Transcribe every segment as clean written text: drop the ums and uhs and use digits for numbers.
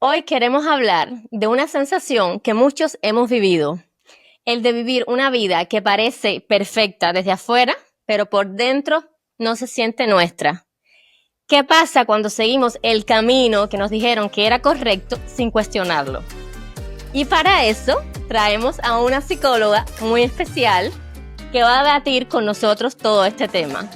Hoy queremos hablar de una sensación que muchos hemos vivido, el de vivir una vida que parece perfecta desde afuera, pero por dentro no se siente nuestra. ¿Qué pasa cuando seguimos el camino que nos dijeron que era correcto sin cuestionarlo? Y para eso traemos a una psicóloga muy especial que va a debatir con nosotros todo este tema.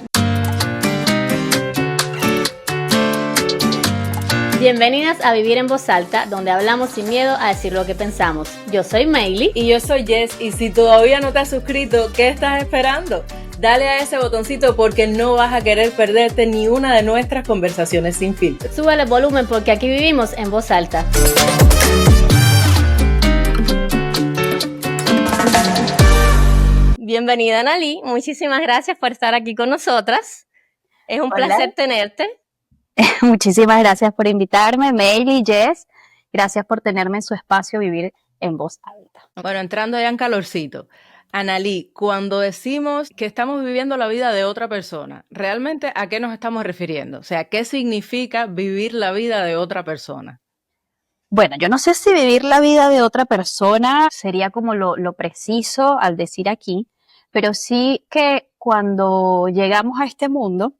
Bienvenidas a Vivir en Voz Alta, donde hablamos sin miedo a decir lo que pensamos. Yo soy Mayli. Y yo soy Jess, y si todavía no te has suscrito, ¿qué estás esperando? Dale a ese botoncito porque no vas a querer perderte ni una de nuestras conversaciones sin filtro. Súbele el volumen porque aquí vivimos en voz alta. Bienvenida, Analí. Muchísimas gracias por estar aquí con nosotras. Es un placer tenerte. Muchísimas gracias por invitarme, Mayli y Jess. Gracias por tenerme en su espacio Vivir en Voz Alta. Bueno, entrando ya en calorcito. Analí, cuando decimos que estamos viviendo la vida de otra persona, ¿realmente a qué nos estamos refiriendo? O sea, ¿qué significa vivir la vida de otra persona? Bueno, yo no sé si vivir la vida de otra persona sería como lo preciso al decir aquí, pero sí que cuando llegamos a este mundo,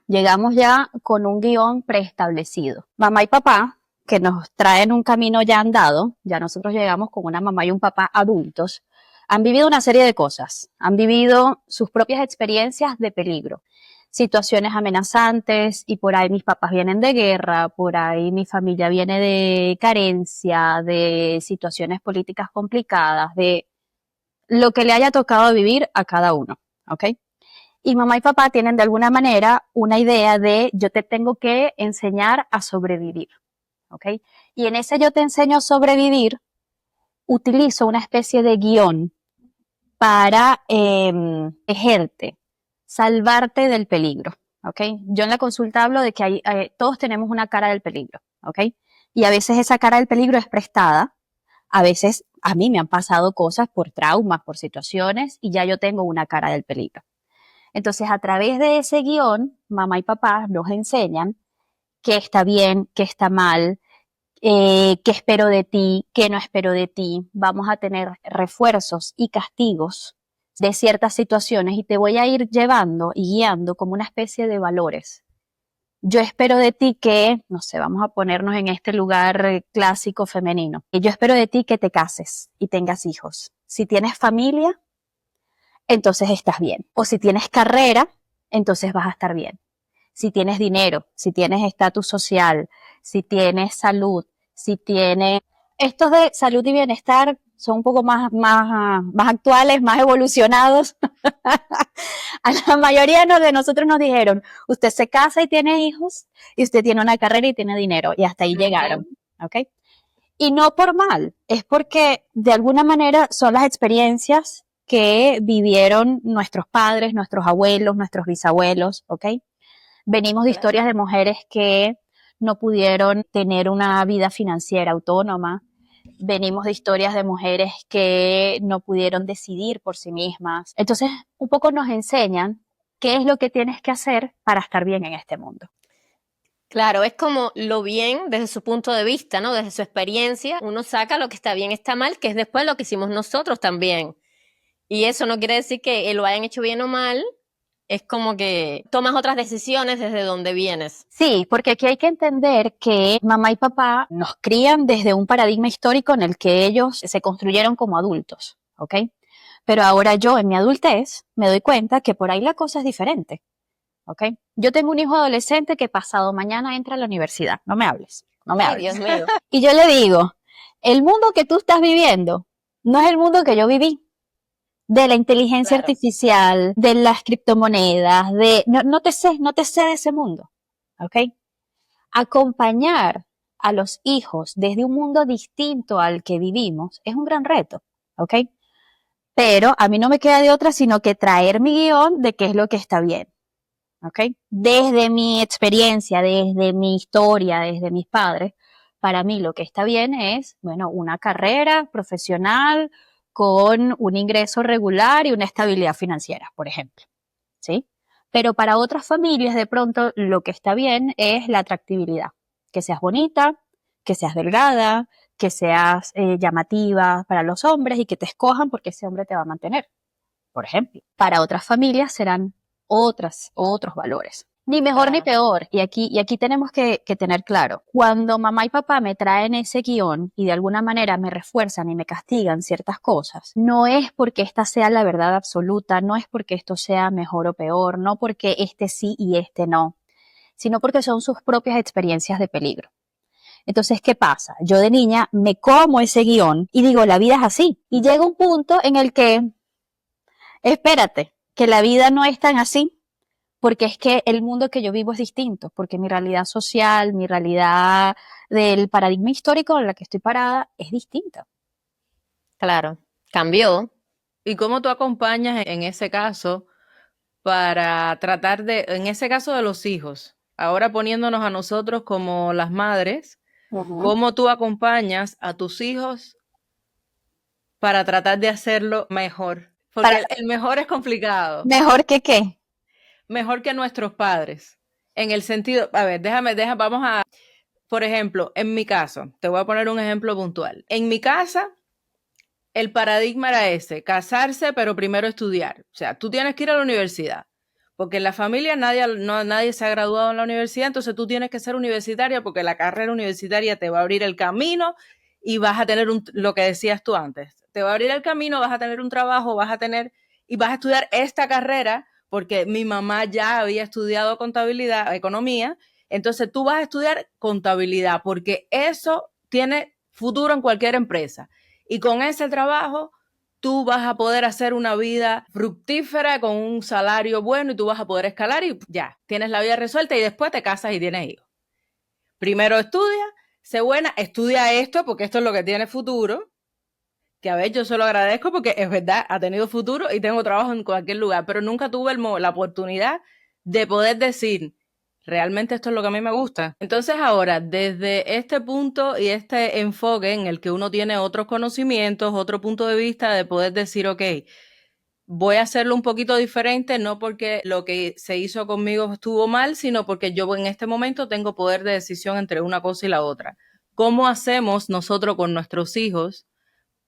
llegamos ya con un guión preestablecido. Mamá y papá, que nos traen un camino ya andado, ya nosotros llegamos con una mamá y un papá adultos, han vivido una serie de cosas, han vivido sus propias experiencias de peligro, situaciones amenazantes, y por ahí mis papás vienen de guerra, por ahí mi familia viene de carencia, de situaciones políticas complicadas, de lo que le haya tocado vivir a cada uno, ¿ok? Y mamá y papá tienen de alguna manera una idea de yo te tengo que enseñar a sobrevivir, ¿ok? Y en ese yo te enseño a sobrevivir, utilizo una especie de guión para protegerte, salvarte del peligro, ¿ok? Yo en la consulta hablo de que todos tenemos una cara del peligro, ¿ok? Y a veces esa cara del peligro es prestada, a veces a mí me han pasado cosas por traumas, por situaciones, y ya yo tengo una cara del peligro. Entonces, a través de ese guión, mamá y papá nos enseñan qué está bien, qué está mal, qué espero de ti, qué no espero de ti. Vamos a tener refuerzos y castigos de ciertas situaciones y te voy a ir llevando y guiando como una especie de valores. Yo espero de ti que, no sé, vamos a ponernos en este lugar clásico femenino. Yo espero de ti que te cases y tengas hijos. Si tienes familia, entonces estás bien. O si tienes carrera, entonces vas a estar bien. Si tienes dinero, si tienes estatus social, si tienes salud, si tienes... Estos de salud y bienestar son un poco más actuales, más evolucionados. A la mayoría de nosotros nos dijeron, usted se casa y tiene hijos, y usted tiene una carrera y tiene dinero, y hasta ahí llegaron, ¿ok? Y no por mal, es porque de alguna manera son las experiencias que vivieron nuestros padres, nuestros abuelos, nuestros bisabuelos, ¿ok? Venimos de historias de mujeres que no pudieron tener una vida financiera autónoma. Venimos de historias de mujeres que no pudieron decidir por sí mismas. Entonces, un poco nos enseñan qué es lo que tienes que hacer para estar bien en este mundo. Claro, es como lo bien desde su punto de vista, ¿no? Desde su experiencia, uno saca lo que está bien, está mal, que es después lo que hicimos nosotros también. Y eso no quiere decir que lo hayan hecho bien o mal, es como que tomas otras decisiones desde donde vienes. Sí, porque aquí hay que entender que mamá y papá nos crían desde un paradigma histórico en el que ellos se construyeron como adultos, ¿ok? Pero ahora yo en mi adultez me doy cuenta que por ahí la cosa es diferente, ¿ok? Yo tengo un hijo adolescente que pasado mañana entra a la universidad, no me hables, no me Ay, hables. Dios mío. Y yo le digo, el mundo que tú estás viviendo no es el mundo que yo viví. De la inteligencia artificial, de las criptomonedas, no te sé de ese mundo, ¿ok? Acompañar a los hijos desde un mundo distinto al que vivimos es un gran reto, ¿ok? Pero a mí no me queda de otra sino que traer mi guión de qué es lo que está bien, ¿ok? Desde mi experiencia, desde mi historia, desde mis padres, para mí lo que está bien es, bueno, una carrera profesional con un ingreso regular y una estabilidad financiera, por ejemplo, ¿sí? Pero para otras familias, de pronto, lo que está bien es la atractibilidad, que seas bonita, que seas delgada, que seas llamativa para los hombres y que te escojan porque ese hombre te va a mantener, por ejemplo. Para otras familias serán otros valores. Ni mejor ni peor. Y aquí tenemos que tener claro, cuando mamá y papá me traen ese guión y de alguna manera me refuerzan y me castigan ciertas cosas, no es porque esta sea la verdad absoluta, no es porque esto sea mejor o peor, no porque este sí y este no, sino porque son sus propias experiencias de peligro. Entonces, ¿qué pasa? Yo de niña me como ese guión y digo, la vida es así. Y llega un punto en el que, espérate, que la vida no es tan así, porque es que el mundo que yo vivo es distinto, porque mi realidad social, mi realidad del paradigma histórico en la que estoy parada es distinta. Claro, cambió. ¿Y cómo tú acompañas en ese caso para tratar en ese caso de los hijos, ahora poniéndonos a nosotros como las madres, cómo tú acompañas a tus hijos para tratar de hacerlo mejor? Porque el mejor es complicado. ¿Mejor que qué? Mejor que nuestros padres. En el sentido, a ver, vamos a, por ejemplo, en mi caso, te voy a poner un ejemplo puntual. En mi casa, el paradigma era ese, casarse, pero primero estudiar. O sea, tú tienes que ir a la universidad, porque en la familia nadie se ha graduado en la universidad, entonces tú tienes que ser universitaria porque la carrera universitaria te va a abrir el camino y vas a tener lo que decías tú antes, te va a abrir el camino, vas a tener un trabajo, y vas a estudiar esta carrera, porque mi mamá ya había estudiado contabilidad, economía, entonces tú vas a estudiar contabilidad, porque eso tiene futuro en cualquier empresa. Y con ese trabajo tú vas a poder hacer una vida fructífera con un salario bueno y tú vas a poder escalar y ya, tienes la vida resuelta y después te casas y tienes hijos. Primero estudia, sé buena, estudia esto porque esto es lo que tiene futuro, que a ver, yo se lo agradezco porque es verdad, ha tenido futuro y tengo trabajo en cualquier lugar, pero nunca tuve la oportunidad de poder decir, realmente esto es lo que a mí me gusta. Entonces ahora, desde este punto y este enfoque en el que uno tiene otros conocimientos, otro punto de vista de poder decir, ok, voy a hacerlo un poquito diferente, no porque lo que se hizo conmigo estuvo mal, sino porque yo en este momento tengo poder de decisión entre una cosa y la otra. ¿Cómo hacemos nosotros con nuestros hijos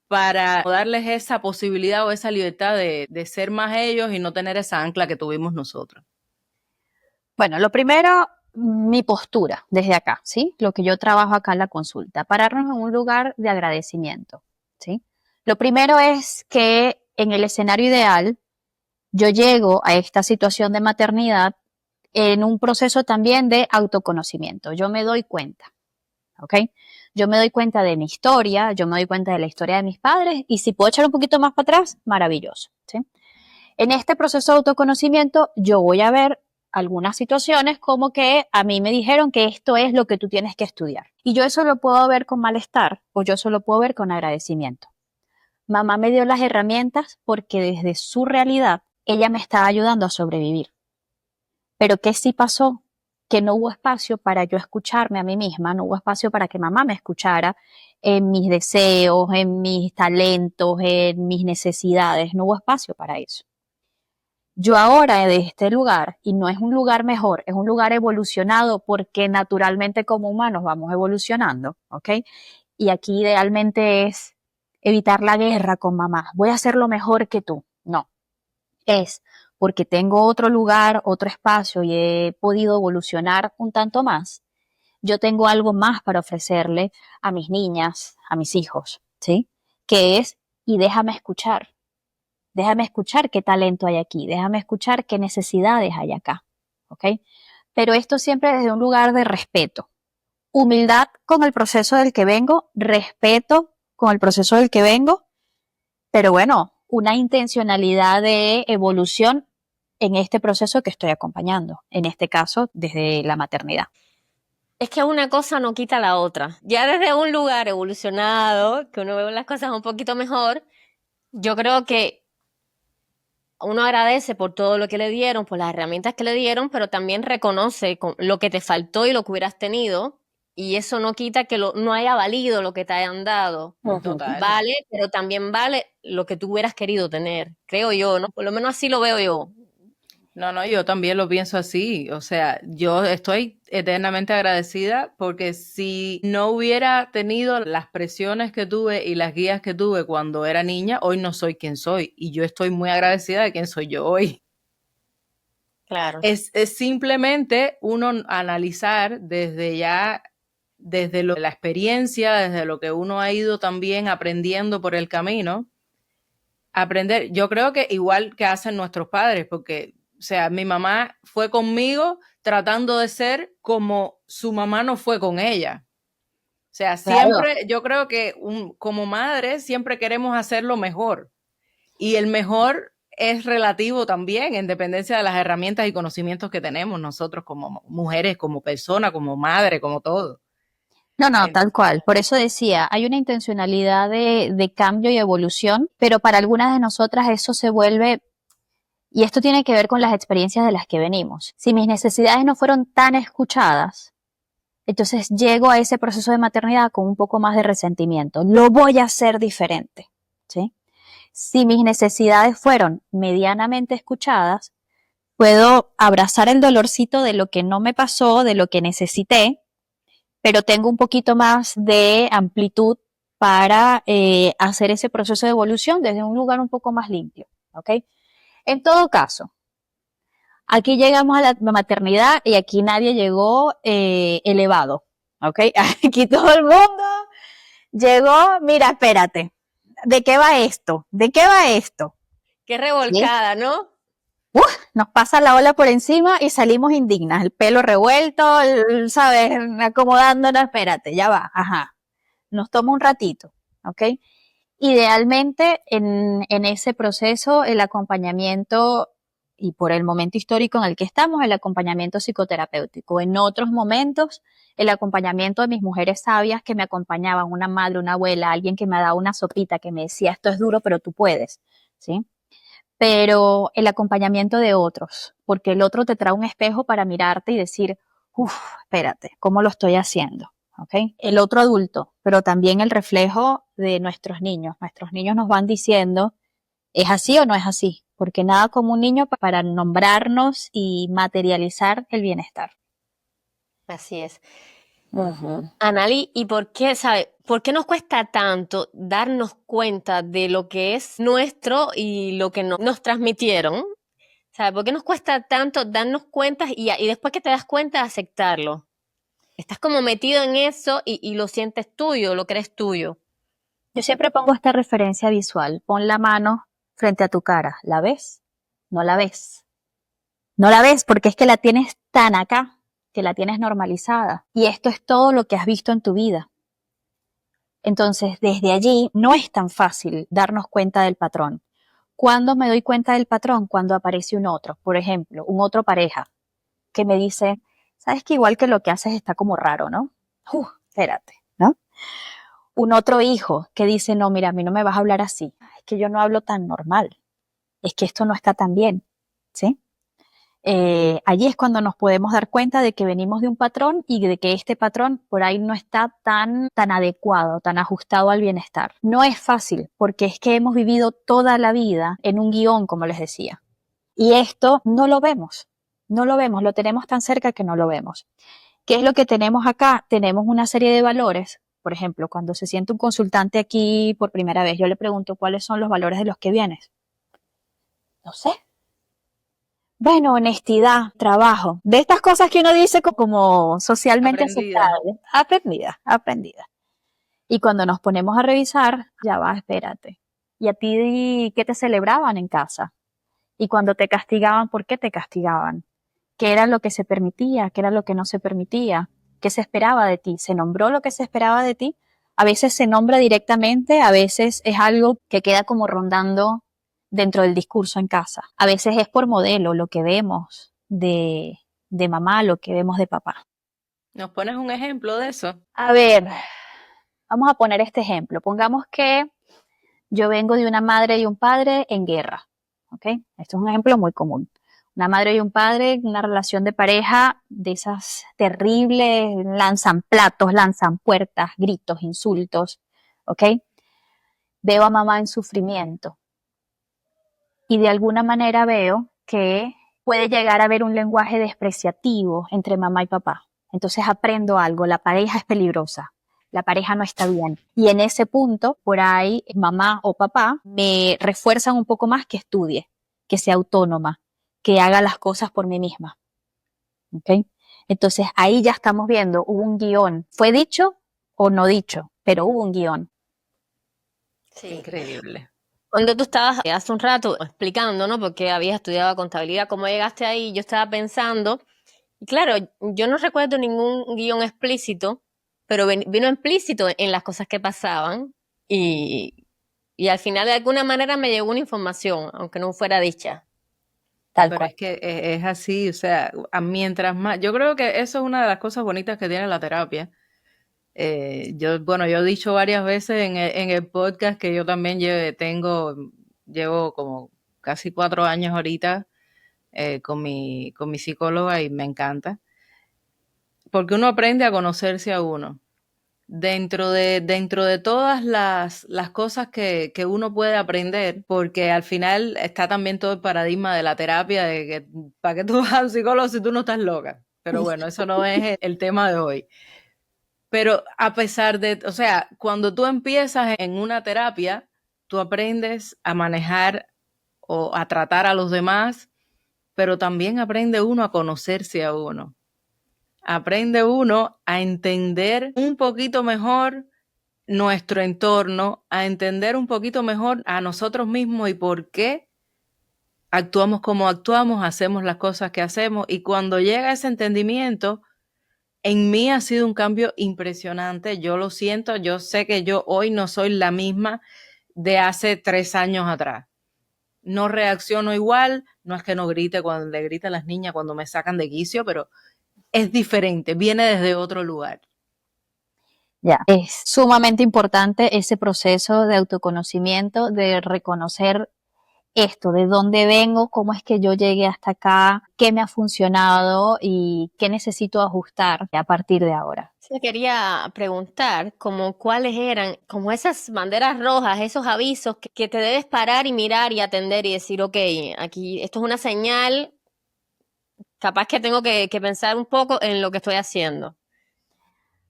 para darles esa posibilidad o esa libertad de ser más ellos y no tener esa ancla que tuvimos nosotros? Bueno, lo primero, mi postura desde acá, ¿sí? Lo que yo trabajo acá en la consulta, pararnos en un lugar de agradecimiento, ¿sí? Lo primero es que en el escenario ideal, yo llego a esta situación de maternidad en un proceso también de autoconocimiento. Yo me doy cuenta, ¿ok? Yo me doy cuenta de mi historia, yo me doy cuenta de la historia de mis padres y si puedo echar un poquito más para atrás, maravilloso, ¿sí? En este proceso de autoconocimiento, yo voy a ver algunas situaciones como que a mí me dijeron que esto es lo que tú tienes que estudiar. Y yo eso lo puedo ver con malestar o yo eso lo puedo ver con agradecimiento. Mamá me dio las herramientas porque desde su realidad ella me estaba ayudando a sobrevivir. Pero ¿qué sí pasó? Que no hubo espacio para yo escucharme a mí misma, no hubo espacio para que mamá me escuchara en mis deseos, en mis talentos, en mis necesidades, no hubo espacio para eso. Yo ahora de este lugar, y no es un lugar mejor, es un lugar evolucionado porque naturalmente como humanos vamos evolucionando, ¿ok? Y aquí idealmente es evitar la guerra con mamá. Voy a hacerlo mejor que tú. No, es porque tengo otro lugar, otro espacio y he podido evolucionar un tanto más. Yo tengo algo más para ofrecerle a mis niñas, a mis hijos, ¿sí? Que es, y déjame escuchar. Déjame escuchar qué talento hay aquí, déjame escuchar qué necesidades hay acá, ¿ok? Pero esto siempre desde un lugar de respeto. Humildad con el proceso del que vengo, respeto con el proceso del que vengo, pero bueno, una intencionalidad de evolución en este proceso que estoy acompañando, en este caso desde la maternidad. Es que una cosa no quita la otra. Ya desde un lugar evolucionado, que uno ve las cosas un poquito mejor, yo creo que uno agradece por todo lo que le dieron, por las herramientas que le dieron, pero también reconoce lo que te faltó y lo que hubieras tenido, y eso no quita que no haya valido lo que te hayan dado. Total. Vale, pero también vale lo que tú hubieras querido tener, creo yo, ¿no? Por lo menos así lo veo yo. No, no, yo también lo pienso así. O sea, yo estoy eternamente agradecida porque si no hubiera tenido las presiones que tuve y las guías que tuve cuando era niña, hoy no soy quien soy. Y yo estoy muy agradecida de quién soy yo hoy. Claro. Es simplemente uno analizar desde la experiencia, desde lo que uno ha ido también aprendiendo por el camino, aprender. Yo creo que igual que hacen nuestros padres, porque, o sea, mi mamá fue conmigo tratando de ser como su mamá no fue con ella. O sea, Claro. siempre, yo creo que como madre siempre queremos hacer lo mejor. Y el mejor es relativo también, en dependencia de las herramientas y conocimientos que tenemos nosotros como mujeres, como persona, como madre, como todo. No, no, tal cual. Por eso decía, hay una intencionalidad de cambio y evolución, pero para algunas de nosotras eso se vuelve, y esto tiene que ver con las experiencias de las que venimos. Si mis necesidades no fueron tan escuchadas, entonces llego a ese proceso de maternidad con un poco más de resentimiento. Lo voy a hacer diferente, ¿sí? Si mis necesidades fueron medianamente escuchadas, puedo abrazar el dolorcito de lo que no me pasó, de lo que necesité, pero tengo un poquito más de amplitud para hacer ese proceso de evolución desde un lugar un poco más limpio, ¿ok? En todo caso, aquí llegamos a la maternidad y aquí nadie llegó elevado, ¿ok? Aquí todo el mundo llegó, mira, espérate, ¿de qué va esto? ¿De qué va esto? Qué ¿Sí? revolcada, ¿no? Nos pasa la ola por encima y salimos indignas, el pelo revuelto, ¿sabes? Acomodándonos, espérate, ya va, ajá. Nos toma un ratito, ¿ok? Idealmente en ese proceso el acompañamiento, y por el momento histórico en el que estamos, el acompañamiento psicoterapéutico. En otros momentos, el acompañamiento de mis mujeres sabias que me acompañaban, una madre, una abuela, alguien que me ha dado una sopita, que me decía, esto es duro, pero tú puedes, ¿sí? Pero el acompañamiento de otros, porque el otro te trae un espejo para mirarte y decir, uff, espérate, ¿cómo lo estoy haciendo? ¿Okay? El otro adulto, pero también el reflejo de nuestros niños. Nuestros niños nos van diciendo, ¿es así o no es así? Porque nada como un niño para nombrarnos y materializar el bienestar. Así es. Uh-huh. Anali, ¿y por qué, sabe, por qué nos cuesta tanto darnos cuenta de lo que es nuestro y lo que nos transmitieron? ¿Sabe? ¿Por qué nos cuesta tanto darnos cuenta y después que te das cuenta aceptarlo? Estás como metido en eso y lo sientes tuyo, lo crees tuyo. Yo siempre pongo esta referencia visual. Pon la mano frente a tu cara. ¿La ves? No la ves. No la ves porque es que la tienes tan acá, que la tienes normalizada. Y esto es todo lo que has visto en tu vida. Entonces, desde allí no es tan fácil darnos cuenta del patrón. ¿Cuándo me doy cuenta del patrón? Cuando aparece un otro. Por ejemplo, un otro pareja que me dice, sabes que igual que lo que haces está como raro, ¿no? Espérate, ¿no? Un otro hijo que dice, no, mira, a mí no me vas a hablar así. Es que yo no hablo tan normal. Es que esto no está tan bien, ¿sí? Allí es cuando nos podemos dar cuenta de que venimos de un patrón y de que este patrón por ahí no está tan adecuado, tan ajustado al bienestar. No es fácil porque es que hemos vivido toda la vida en un guión, como les decía. Y esto no lo vemos, no lo vemos, lo tenemos tan cerca que no lo vemos. ¿Qué es lo que tenemos acá? Tenemos una serie de valores. Por ejemplo, cuando se siente un consultante aquí por primera vez, yo le pregunto cuáles son los valores de los que vienes. No sé. Bueno, honestidad, trabajo, de estas cosas que uno dice como socialmente Aprendida. aceptables, aprendida. Y cuando nos ponemos a revisar, ya va, espérate. ¿Y a ti qué te celebraban en casa? Y cuando te castigaban, ¿por qué te castigaban? ¿Qué era lo que se permitía? ¿Qué era lo que no se permitía? ¿Qué se esperaba de ti? ¿Se nombró lo que se esperaba de ti? A veces se nombra directamente, a veces es algo que queda como rondando dentro del discurso en casa. A veces es por modelo lo que vemos de mamá, lo que vemos de papá. ¿Nos pones un ejemplo de eso? A ver, vamos a poner este ejemplo. Pongamos que yo vengo de una madre y un padre en guerra. ¿Ok? Esto es un ejemplo muy común. Una madre y un padre, una relación de pareja de esas terribles, lanzan platos, lanzan puertas, gritos, insultos. ¿Ok? Veo a mamá en sufrimiento y de alguna manera veo que puede llegar a haber un lenguaje despreciativo entre mamá y papá. Entonces aprendo algo, la pareja es peligrosa, la pareja no está bien. Y en ese punto, por ahí, mamá o papá me refuerzan un poco más que estudie, que sea autónoma, que haga las cosas por mí misma. ¿Ok? Entonces ahí ya estamos viendo, hubo un guión. ¿Fue dicho o no dicho? Pero hubo un guión. Sí. Increíble. Cuando tú estabas hace un rato explicando, ¿no? Porque habías estudiado contabilidad, cómo llegaste ahí, yo estaba pensando, y claro, yo no recuerdo ningún guión explícito, pero vino implícito en las cosas que pasaban y al final de alguna manera me llegó una información, aunque no fuera dicha. Tal Pero cual. es que es así, o sea, mientras más, yo creo que eso es una de las cosas bonitas que tiene la terapia. Yo he dicho varias veces en el podcast que yo también llevo como casi 4 años ahorita con mi psicóloga y me encanta. Porque uno aprende a conocerse a uno. Dentro de todas las cosas que uno puede aprender, porque al final está también todo el paradigma de la terapia, de que ¿para qué tú vas a un psicólogo si tú no estás loca? Pero bueno, eso no es el tema de hoy. Pero a pesar de, o sea, cuando tú empiezas en una terapia, tú aprendes a manejar o a tratar a los demás, pero también aprende uno a conocerse a uno. Aprende uno a entender un poquito mejor nuestro entorno, a entender un poquito mejor a nosotros mismos y por qué actuamos como actuamos, hacemos las cosas que hacemos. Y cuando llega ese entendimiento, en mí ha sido un cambio impresionante. Yo lo siento, yo sé que yo hoy no soy la misma de hace 3 años atrás. No reacciono igual, no es que no grite cuando le griten a las niñas cuando me sacan de quicio, pero es diferente, viene desde otro lugar. Ya. Es sumamente importante ese proceso de autoconocimiento, de reconocer esto, de dónde vengo, cómo es que yo llegué hasta acá, qué me ha funcionado y qué necesito ajustar a partir de ahora. Te quería preguntar como cuáles eran, como esas banderas rojas, esos avisos que te debes parar y mirar y atender y decir, ok, aquí esto es una señal, capaz que tengo que pensar un poco en lo que estoy haciendo.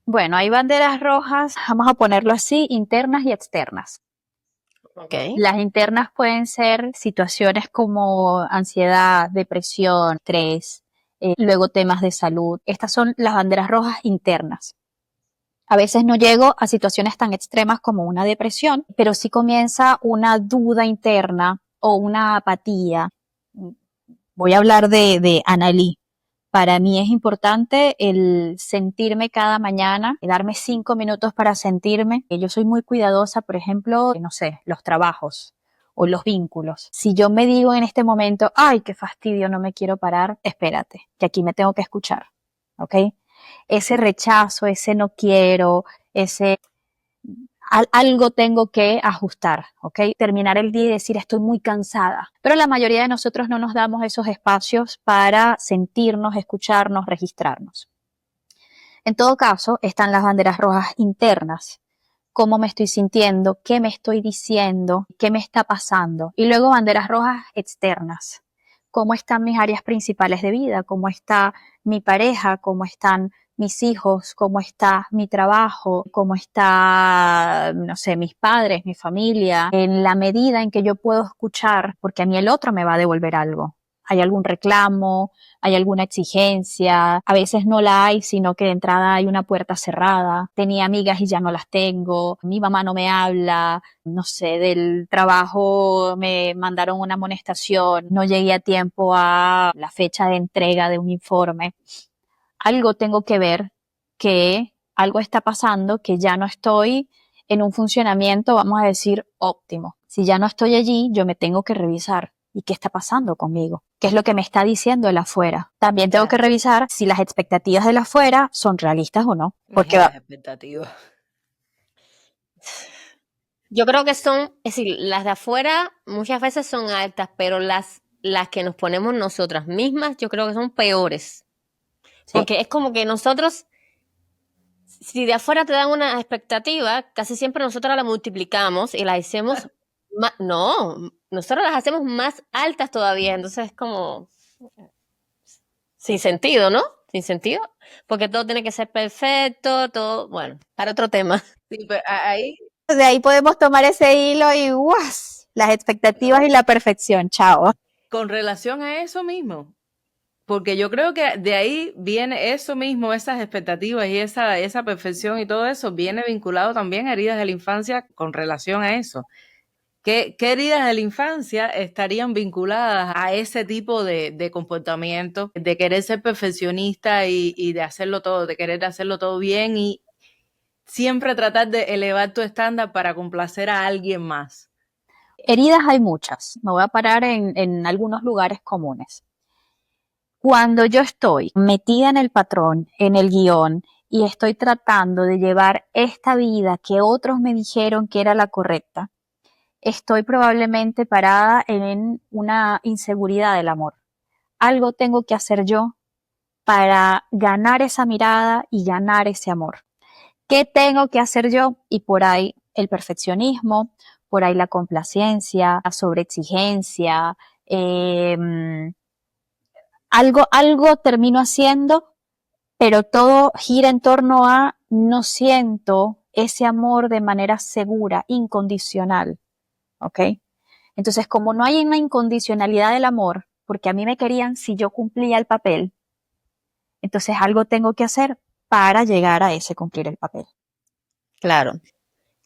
Bueno, hay banderas rojas, vamos a ponerlo así, internas y externas. Ok. Las internas pueden ser situaciones como ansiedad, depresión, estrés, luego temas de salud. Estas son las banderas rojas internas. A veces no llego a situaciones tan extremas como una depresión, pero sí comienza una duda interna o una apatía. Voy a hablar de Annalí. Para mí es importante el sentirme cada mañana, darme 5 minutos para sentirme. Yo soy muy cuidadosa, por ejemplo, no sé, los trabajos o los vínculos. Si yo me digo en este momento, ay, qué fastidio, no me quiero parar, espérate, que aquí me tengo que escuchar, ¿ok? Ese rechazo, ese no quiero, ese algo tengo que ajustar, ¿ok? Terminar el día y decir estoy muy cansada. Pero la mayoría de nosotros no nos damos esos espacios para sentirnos, escucharnos, registrarnos. En todo caso, están las banderas rojas internas. Cómo me estoy sintiendo, qué me estoy diciendo, qué me está pasando. Y luego banderas rojas externas. Cómo están mis áreas principales de vida, cómo está mi pareja, cómo están mis hijos, cómo está mi trabajo, cómo está, no sé, mis padres, mi familia, en la medida en que yo puedo escuchar, porque a mí el otro me va a devolver algo. Hay algún reclamo, hay alguna exigencia, a veces no la hay, sino que de entrada hay una puerta cerrada. Tenía amigas y ya no las tengo, mi mamá no me habla, no sé, del trabajo me mandaron una amonestación, no llegué a tiempo a la fecha de entrega de un informe. Algo tengo que ver, que algo está pasando, que ya no estoy en un funcionamiento, vamos a decir, óptimo. Si ya no estoy allí, yo me tengo que revisar. ¿Y qué está pasando conmigo? ¿Qué es lo que me está diciendo el afuera? También tengo que revisar si las expectativas del afuera son realistas o no. Porque Las expectativas. Yo creo que son, es decir, las de afuera muchas veces son altas, pero las que nos ponemos nosotras mismas, yo creo que son peores. sí. Porque es como que nosotros, si de afuera te dan una expectativa, casi siempre nosotros la multiplicamos y la hacemos más, no, nosotros las hacemos más altas todavía, entonces es como, sin sentido, ¿no? Sin sentido, porque todo tiene que ser perfecto, todo, bueno, para otro tema. Sí, pero ahí, De ahí podemos tomar ese hilo y ¡guas! Las expectativas y la perfección, chao. con relación a eso mismo, porque yo creo que de ahí viene eso mismo, esas expectativas y esa perfección y todo eso viene vinculado también a heridas de la infancia con relación a eso. ¿Qué heridas de la infancia estarían vinculadas a ese tipo de comportamiento, de querer ser perfeccionista y de hacerlo todo, de querer hacerlo todo bien y siempre tratar de elevar tu estándar para complacer a alguien más? Heridas hay muchas. Me voy a parar en algunos lugares comunes. Cuando yo estoy metida en el patrón, en el guión, y estoy tratando de llevar esta vida que otros me dijeron que era la correcta, estoy probablemente parada en una inseguridad del amor. Algo tengo que hacer yo para ganar esa mirada y ganar ese amor. ¿Qué tengo que hacer yo? Y por ahí el perfeccionismo, por ahí la complacencia, la sobreexigencia, algo termino haciendo, pero todo gira en torno a no siento ese amor de manera segura, incondicional, ¿ok? Entonces, como no hay una incondicionalidad del amor, porque a mí me querían si yo cumplía el papel, entonces algo tengo que hacer para llegar a ese cumplir el papel. Claro.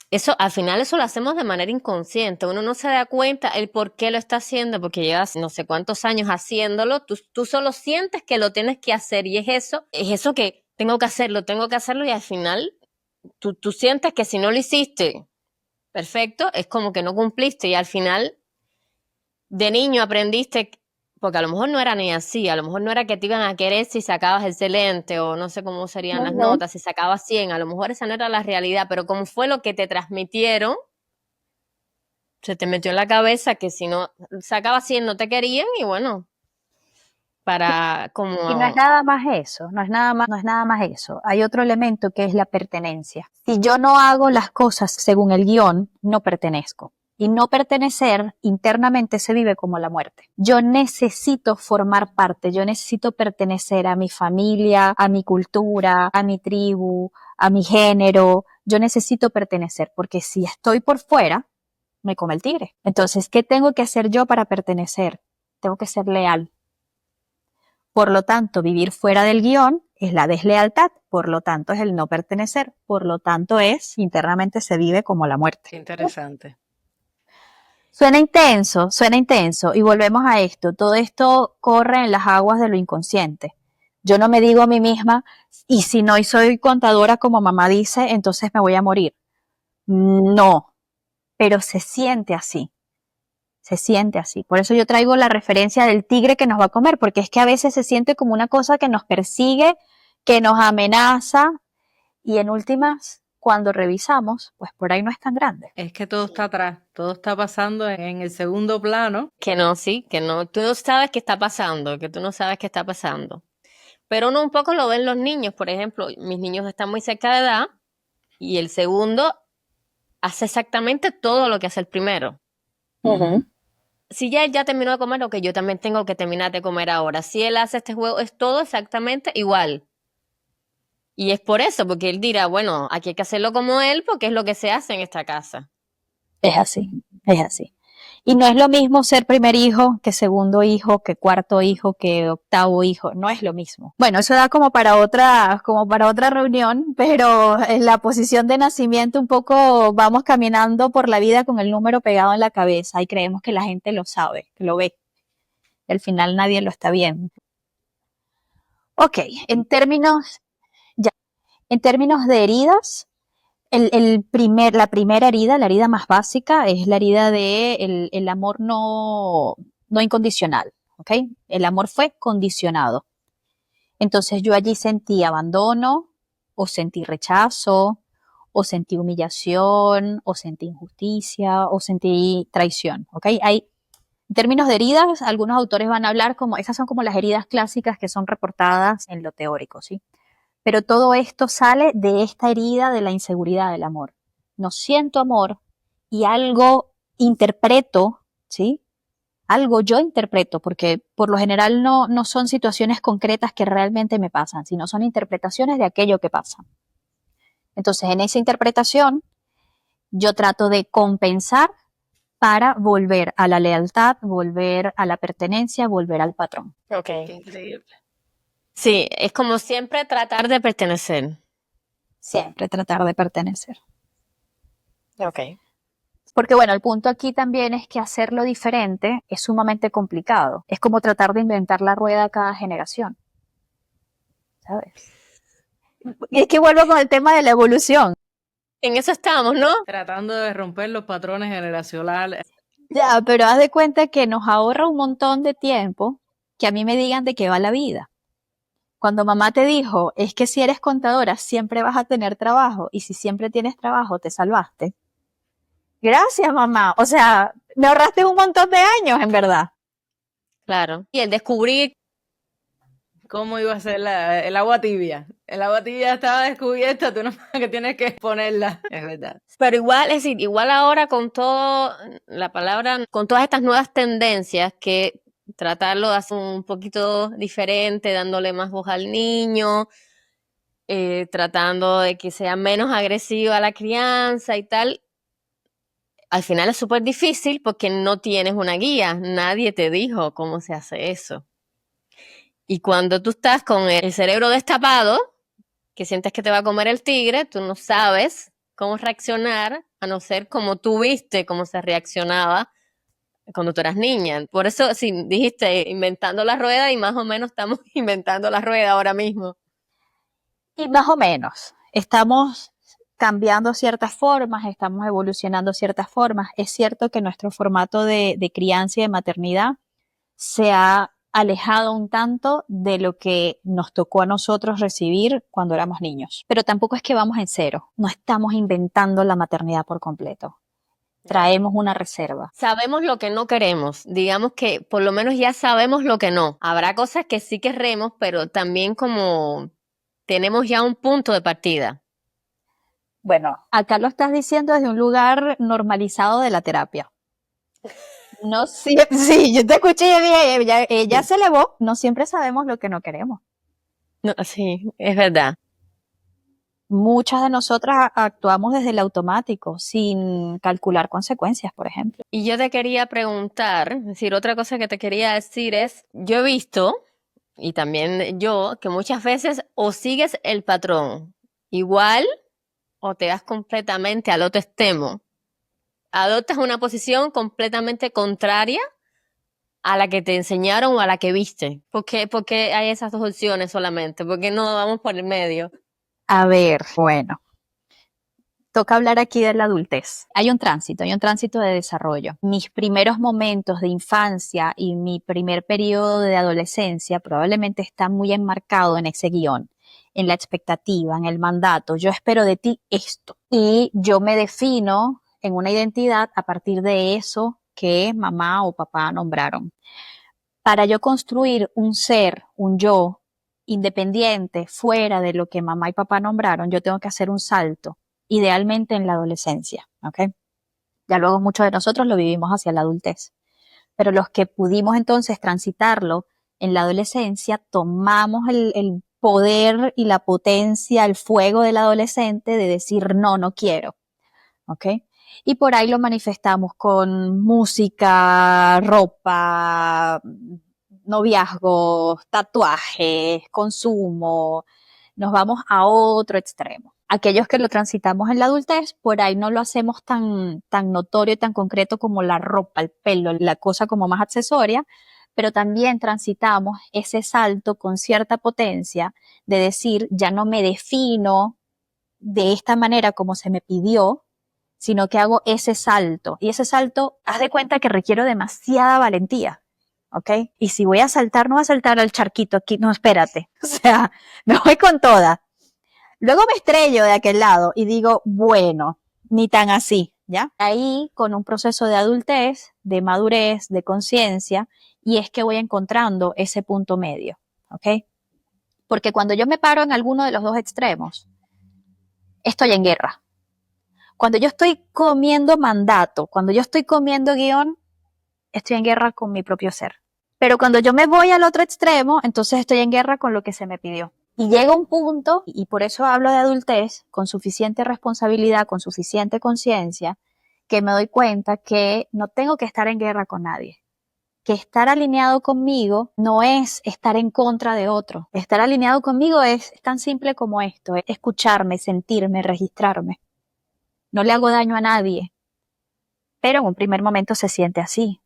Eso, al final eso lo hacemos de manera inconsciente. Uno no se da cuenta el por qué lo está haciendo, porque llevas no sé cuántos años haciéndolo. Tú solo sientes que lo tienes que hacer y es eso que tengo que hacerlo y al final tú sientes que si no lo hiciste perfecto, es como que no cumpliste y al final de niño aprendiste, porque a lo mejor no era ni así, a lo mejor no era que te iban a querer si sacabas excelente o no sé cómo serían las notas, si sacabas 100, a lo mejor esa no era la realidad, pero como fue lo que te transmitieron, se te metió en la cabeza que si no sacabas 100 no te querían y bueno, para como... Y no es nada más eso, no es nada más eso. Hay otro elemento que es la pertenencia. Si yo no hago las cosas según el guión, no pertenezco. Y no pertenecer internamente se vive como la muerte. Yo necesito formar parte, yo necesito pertenecer a mi familia, a mi cultura, a mi tribu, a mi género. Yo necesito pertenecer porque si estoy por fuera, me come el tigre. Entonces, ¿qué tengo que hacer yo para pertenecer? Tengo que ser leal. Por lo tanto, vivir fuera del guión es la deslealtad, por lo tanto es el no pertenecer, por lo tanto es, internamente se vive como la muerte. Qué interesante. Suena intenso, y volvemos a esto, todo esto corre en las aguas de lo inconsciente. Yo no me digo a mí misma, y si no y soy contadora como mamá dice, entonces me voy a morir. No, pero se siente así. Se siente así. Por eso yo traigo la referencia del tigre que nos va a comer, porque es que a veces se siente como una cosa que nos persigue, que nos amenaza, y en últimas, cuando revisamos, pues por ahí no es tan grande. Es que todo está atrás, todo está pasando en el segundo plano. Que no, sí, que no, tú no sabes qué está pasando, que tú no sabes qué está pasando. Pero uno un poco lo ven los niños, por ejemplo, mis niños están muy cerca de edad y el segundo hace exactamente todo lo que hace el primero. Si ya él ya terminó de comer, lo que yo también tengo que terminar de comer ahora. Si él hace este juego, es todo exactamente igual. Y es por eso, porque él dirá, bueno, aquí hay que hacerlo como él, porque es lo que se hace en esta casa. Es así, es así. Y no es lo mismo ser primer hijo que segundo hijo, que cuarto hijo, que octavo hijo. No es lo mismo. Bueno, eso da como para otra reunión, pero en la posición de nacimiento un poco vamos caminando por la vida con el número pegado en la cabeza y creemos que la gente lo sabe, que lo ve. Y al final nadie lo está viendo. Ok, en términos de heridas, la primera herida, la herida más básica, es la herida de el amor no incondicional, ¿ok? El amor fue condicionado. Entonces yo allí sentí abandono, o sentí rechazo, o sentí humillación, o sentí injusticia, o sentí traición, ¿ok? En términos de heridas, algunos autores van a hablar como, esas son como las heridas clásicas que son reportadas en lo teórico, ¿sí? Pero todo esto sale de esta herida de la inseguridad del amor. No siento amor y algo interpreto, ¿sí? algo yo interpreto, porque por lo general no son situaciones concretas que realmente me pasan, sino son interpretaciones de aquello que pasa. Entonces, en esa interpretación, yo trato de compensar para volver a la lealtad, volver a la pertenencia, volver al patrón. Ok. Qué increíble. Sí, es como siempre tratar de pertenecer. Siempre tratar de pertenecer. Ok. Porque bueno, el punto aquí también es que hacerlo diferente es sumamente complicado. Es como tratar de inventar la rueda cada generación, ¿sabes? Y es que vuelvo con el tema de la evolución. En eso estamos, ¿no? Tratando de romper los patrones generacionales. Ya, pero haz de cuenta que nos ahorra un montón de tiempo que a mí me digan de qué va la vida. Cuando mamá te dijo, es que si eres contadora siempre vas a tener trabajo y si siempre tienes trabajo te salvaste. Gracias, mamá. O sea, me ahorraste un montón de años, en verdad. Claro. Y el descubrir, ¿Cómo iba a ser el agua tibia? El agua tibia estaba descubierta, tú nomás que tienes que ponerla. Es verdad. pero igual, es decir, igual ahora con todo, la palabra, con todas estas nuevas tendencias que tratarlo de hacer un poquito diferente, dándole más voz al niño, tratando de que sea menos agresiva la crianza y tal, al final es súper difícil porque no tienes una guía, nadie te dijo cómo se hace eso. Y cuando tú estás con el cerebro destapado, que sientes que te va a comer el tigre, tú no sabes cómo reaccionar, a no ser como tú viste cómo se reaccionaba cuando tú eras niña. Por eso, sí, dijiste inventando la rueda y más o menos estamos inventando la rueda ahora mismo. Y más o menos, estamos cambiando ciertas formas, estamos evolucionando ciertas formas. Es cierto que nuestro formato de crianza y de maternidad se ha alejado un tanto de lo que nos tocó a nosotros recibir cuando éramos niños. Pero tampoco es que vamos en cero, no estamos inventando la maternidad por completo. Traemos una reserva. Sabemos lo que no queremos, digamos que por lo menos ya sabemos lo que no. Habrá cosas que sí querremos, pero también como tenemos ya un punto de partida. Bueno, acá lo estás diciendo desde un lugar normalizado de la terapia. No siempre, sí, yo te escuché y dije, ella se elevó, no siempre sabemos lo que no queremos. No, sí, es verdad. Muchas de nosotras actuamos desde el automático, sin calcular consecuencias, por ejemplo. Y yo te quería preguntar, es decir, otra cosa que te quería decir es, yo he visto, y también yo, que muchas veces o sigues el patrón igual o te das completamente al otro extremo. Adoptas una posición completamente contraria a la que te enseñaron o a la que viste. ¿Por qué hay esas dos opciones solamente? ¿Por qué no vamos por el medio? A ver, bueno, toca hablar aquí de la adultez. Hay un tránsito de desarrollo. Mis primeros momentos de infancia y mi primer periodo de adolescencia probablemente están muy enmarcados en ese guión, en la expectativa, en el mandato. Yo espero de ti esto. Y yo me defino en una identidad a partir de eso que mamá o papá nombraron. Para yo construir un ser, un yo independiente, fuera de lo que mamá y papá nombraron, yo tengo que hacer un salto, idealmente en la adolescencia, ¿ok? Ya luego muchos de nosotros lo vivimos hacia la adultez. Pero los que pudimos entonces transitarlo en la adolescencia, tomamos el poder y la potencia, el fuego del adolescente de decir no, no quiero, ¿ok? Y por ahí lo manifestamos con música, ropa, noviazgos, tatuajes, consumo. Nos vamos a otro extremo. Aquellos que lo transitamos en la adultez, por ahí no lo hacemos tan notorio y tan concreto como la ropa, el pelo, la cosa como más accesoria, pero también transitamos ese salto con cierta potencia de decir, ya no me defino de esta manera como se me pidió, sino que hago ese salto. Y ese salto, haz de cuenta que requiero demasiada valentía, ¿ok? Y si voy a saltar, no voy a saltar al charquito aquí, no, espérate. O sea, me voy con toda. Luego me estrello de aquel lado y digo, bueno, ni tan así, ¿ya? Ahí, con un proceso de adultez, de madurez, de conciencia, y es que voy encontrando ese punto medio, ¿ok? Porque cuando yo me paro en alguno de los dos extremos, estoy en guerra. Cuando yo estoy comiendo mandato, cuando yo estoy comiendo guión, estoy en guerra con mi propio ser. Pero cuando yo me voy al otro extremo, entonces estoy en guerra con lo que se me pidió. Y llega un punto, y por eso hablo de adultez, con suficiente responsabilidad, con suficiente conciencia, que me doy cuenta que no tengo que estar en guerra con nadie. Que estar alineado conmigo no es estar en contra de otro. Estar alineado conmigo es tan simple como esto, es escucharme, sentirme, registrarme. No le hago daño a nadie, pero en un primer momento se siente así.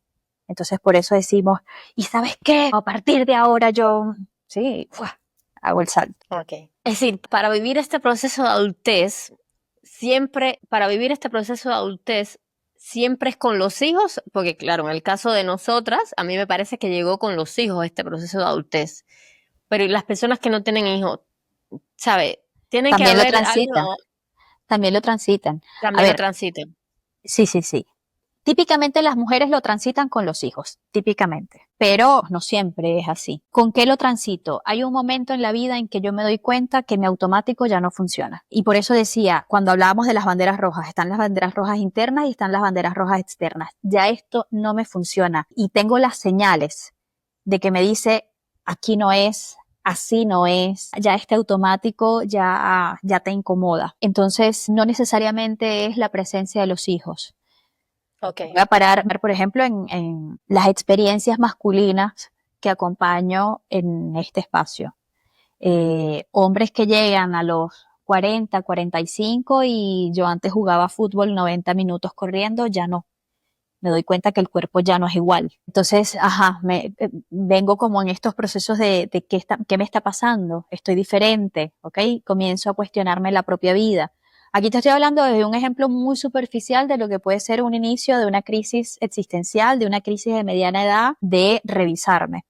Entonces por eso decimos, ¿y sabes qué? A partir de ahora yo, sí, hago el salto. Okay. Es decir, para vivir este proceso de adultez, siempre es con los hijos, porque claro, en el caso de nosotras, a mí me parece que llegó con los hijos este proceso de adultez. Pero ¿y las personas que no tienen hijos? ¿Sabe? Tiene que También lo haber transitan. algo. También lo transitan. También lo transitan. Sí. Típicamente las mujeres lo transitan con los hijos, típicamente, pero no siempre es así. ¿Con qué lo transito? Hay un momento en la vida en que yo me doy cuenta que mi automático ya no funciona. Y por eso decía, cuando hablábamos de las banderas rojas, están las banderas rojas internas y están las banderas rojas externas. Ya esto no me funciona y tengo las señales de que me dice, aquí no es, así no es, ya este automático ya te incomoda. Entonces, no necesariamente es la presencia de los hijos. Okay. Voy a parar, por ejemplo, en las experiencias masculinas que acompaño en este espacio. Hombres que llegan a los 40, 45 y yo antes jugaba fútbol 90 minutos corriendo, ya no. Me doy cuenta que el cuerpo ya no es igual. Entonces, vengo como en estos procesos de qué me está pasando. Estoy diferente, ¿ok? Comienzo a cuestionarme la propia vida. Aquí te estoy hablando de un ejemplo muy superficial de lo que puede ser un inicio de una crisis existencial, de una crisis de mediana edad, de revisarme.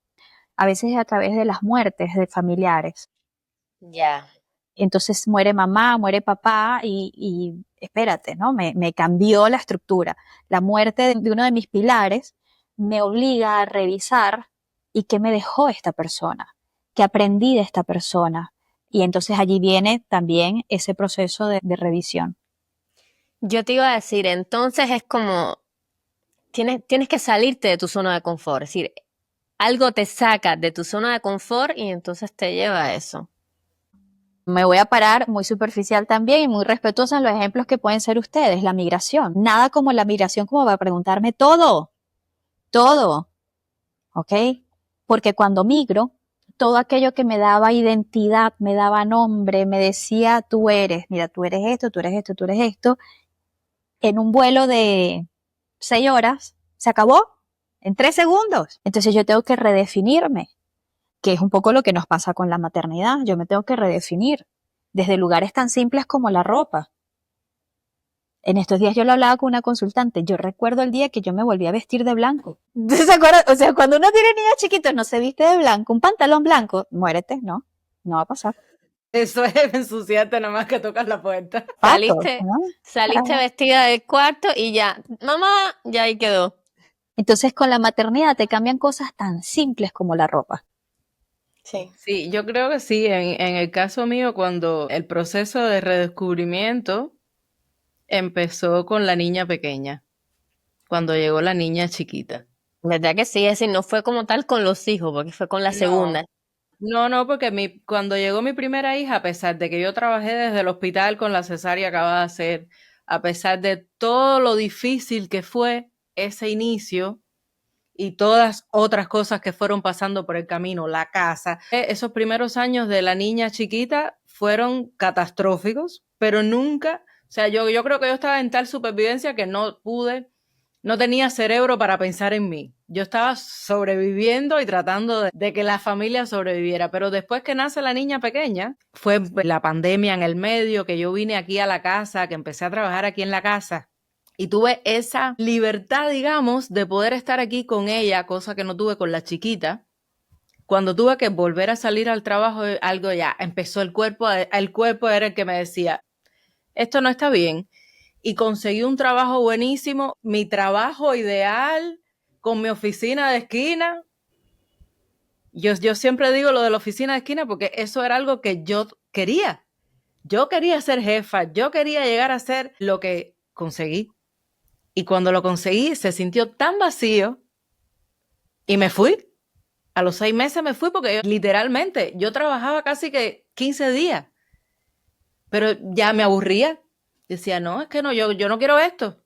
A veces a través de las muertes de familiares. Ya. Entonces muere mamá, muere papá y espérate, ¿no? Me cambió la estructura. La muerte de uno de mis pilares me obliga a revisar y qué me dejó esta persona, qué aprendí de esta persona. Y entonces allí viene también ese proceso de revisión. Yo te iba a decir, entonces es como, tienes que salirte de tu zona de confort, es decir, algo te saca de tu zona de confort y entonces te lleva a eso. Me voy a parar muy superficial también y muy respetuosa en los ejemplos que pueden ser ustedes, la migración. Nada como la migración como para preguntarme todo, ¿ok? Porque cuando migro, todo aquello que me daba identidad, me daba nombre, me decía, tú eres esto, tú eres esto, tú eres esto, en un vuelo de 6 horas, se acabó en 3 segundos. Entonces yo tengo que redefinirme, que es un poco lo que nos pasa con la maternidad. Yo me tengo que redefinir desde lugares tan simples como la ropa. En estos días yo lo hablaba con una consultante. Yo recuerdo el día que yo me volví a vestir de blanco. ¿Se acuerdan? O sea, cuando uno tiene niños chiquitos no se viste de blanco, un pantalón blanco, muérete, no va a pasar. Eso es ensuciarte nada más que tocas la puerta. Saliste Ah. vestida del cuarto y ya, mamá, ya ahí quedó. Entonces con la maternidad te cambian cosas tan simples como la ropa. Sí. Sí, yo creo que sí. En el caso mío, cuando el proceso de redescubrimiento empezó con la niña pequeña, cuando llegó la niña chiquita. ¿Verdad que sí? Es decir, no fue como tal con los hijos, porque fue con la segunda. No, porque cuando llegó mi primera hija, a pesar de que yo trabajé desde el hospital con la cesárea que acababa de hacer, a pesar de todo lo difícil que fue ese inicio y todas otras cosas que fueron pasando por el camino, la casa, esos primeros años de la niña chiquita fueron catastróficos, pero nunca, o sea, yo creo que yo estaba en tal supervivencia que no tenía cerebro para pensar en mí. Yo estaba sobreviviendo y tratando de que la familia sobreviviera. Pero después que nace la niña pequeña, fue la pandemia en el medio, que yo vine aquí a la casa, que empecé a trabajar aquí en la casa. Y tuve esa libertad, digamos, de poder estar aquí con ella, cosa que no tuve con la chiquita. Cuando tuve que volver a salir al trabajo, algo ya empezó el cuerpo era el que me decía, esto no está bien. Y conseguí un trabajo buenísimo, mi trabajo ideal, con mi oficina de esquina. Yo siempre digo lo de la oficina de esquina porque eso era algo que yo quería. Yo quería ser jefa, yo quería llegar a ser lo que conseguí. Y cuando lo conseguí, se sintió tan vacío Y me fui. A los 6 meses me fui porque literalmente yo trabajaba casi que 15 días, pero ya me aburría. Decía, no, es que no, yo no quiero esto.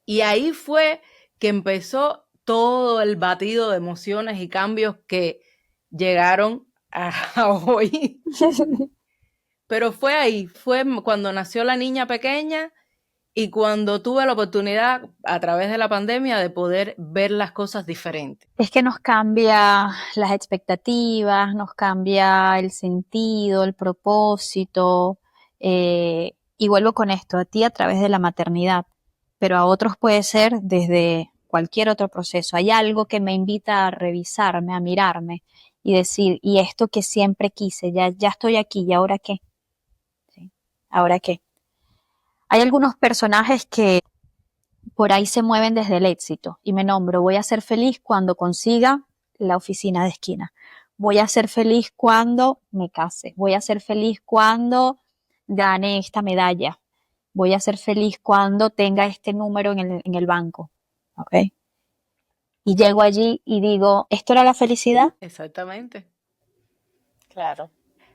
Y ahí fue que empezó todo el batido de emociones y cambios que llegaron a hoy. Pero fue ahí, fue cuando nació la niña pequeña y cuando tuve la oportunidad a través de la pandemia de poder ver las cosas diferentes. Es que nos cambia las expectativas, nos cambia el sentido, el propósito. Y vuelvo con esto, a ti a través de la maternidad, pero a otros puede ser desde cualquier otro proceso. Hay algo que me invita a revisarme, a mirarme y decir, y esto que siempre quise, ya estoy aquí, ¿y ahora qué? ¿Sí? ¿Ahora qué? Hay algunos personajes que por ahí se mueven desde el éxito y me nombro, voy a ser feliz cuando consiga la oficina de esquina, voy a ser feliz cuando me case, voy a ser feliz cuando gane esta medalla, voy a ser feliz cuando tenga este número en el banco, ¿ok? Y llego allí y digo, ¿esto era la felicidad? Exactamente. Claro.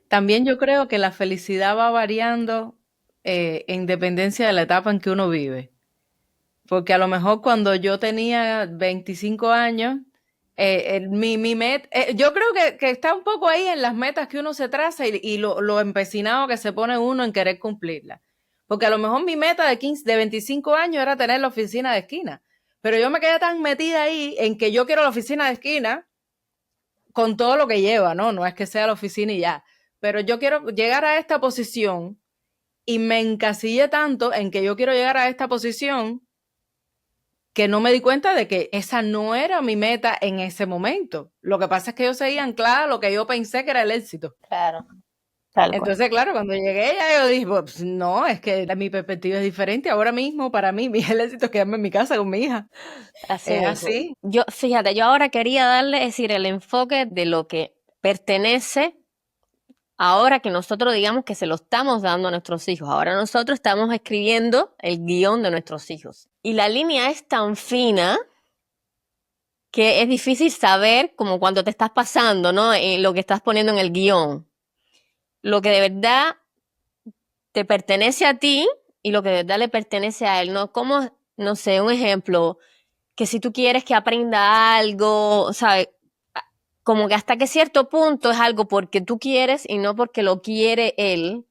También yo creo que la felicidad va variando en dependencia de la etapa en que uno vive. Porque a lo mejor cuando yo tenía 25 años, yo creo que está un poco ahí en las metas que uno se traza y lo empecinado que se pone uno en querer cumplirlas. Porque a lo mejor mi meta de 25 años era tener la oficina de esquina. Pero yo me quedé tan metida ahí en que yo quiero la oficina de esquina con todo lo que lleva, ¿no? No es que sea la oficina y ya. Pero yo quiero llegar a esta posición y me encasillé tanto en que yo quiero llegar a esta posición que no me di cuenta de que esa no era mi meta en ese momento. Lo que pasa es que yo seguía anclada a lo que yo pensé que era el éxito. Claro. Tal cual. Entonces, claro, cuando llegué ya yo dije, pues no, es que mi perspectiva es diferente. Ahora mismo, para mí, el éxito es quedarme en mi casa con mi hija. Así Es mismo. así. Fíjate, yo ahora quería darle, es decir, el enfoque de lo que pertenece ahora que nosotros digamos que se lo estamos dando a nuestros hijos. Ahora nosotros estamos escribiendo el guión de nuestros hijos. Y la línea es tan fina que es difícil saber como cuando te estás pasando, ¿no? Lo que estás poniendo en el guión. Lo que de verdad te pertenece a ti y lo que de verdad le pertenece a él, ¿no? Como, no sé, un ejemplo, que si tú quieres que aprenda algo, ¿sabes? Como que hasta que cierto punto es algo porque tú quieres y no porque lo quiere él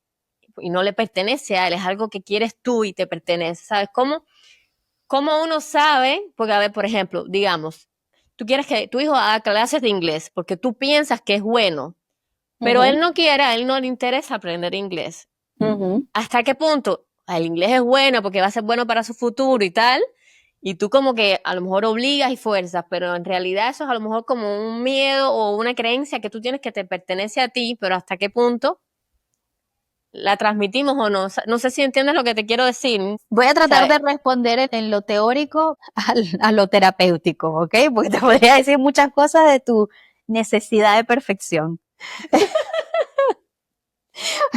y no le pertenece a él, es algo que quieres tú y te pertenece, ¿sabes? ¿Cómo uno sabe? Porque, a ver, por ejemplo, digamos, tú quieres que tu hijo haga clases de inglés porque tú piensas que es bueno, pero él no quiere, a él no le interesa aprender inglés. ¿Hasta qué punto? El inglés es bueno porque va a ser bueno para su futuro y tal, y tú como que a lo mejor obligas y fuerzas, pero en realidad eso es a lo mejor como un miedo o una creencia que tú tienes que te pertenece a ti, pero ¿hasta qué punto la transmitimos o no? No sé si entiendes lo que te quiero decir. Voy a tratar O sea, de responder en lo teórico a lo terapéutico, ¿ok? Porque te podría decir muchas cosas de tu necesidad de perfección.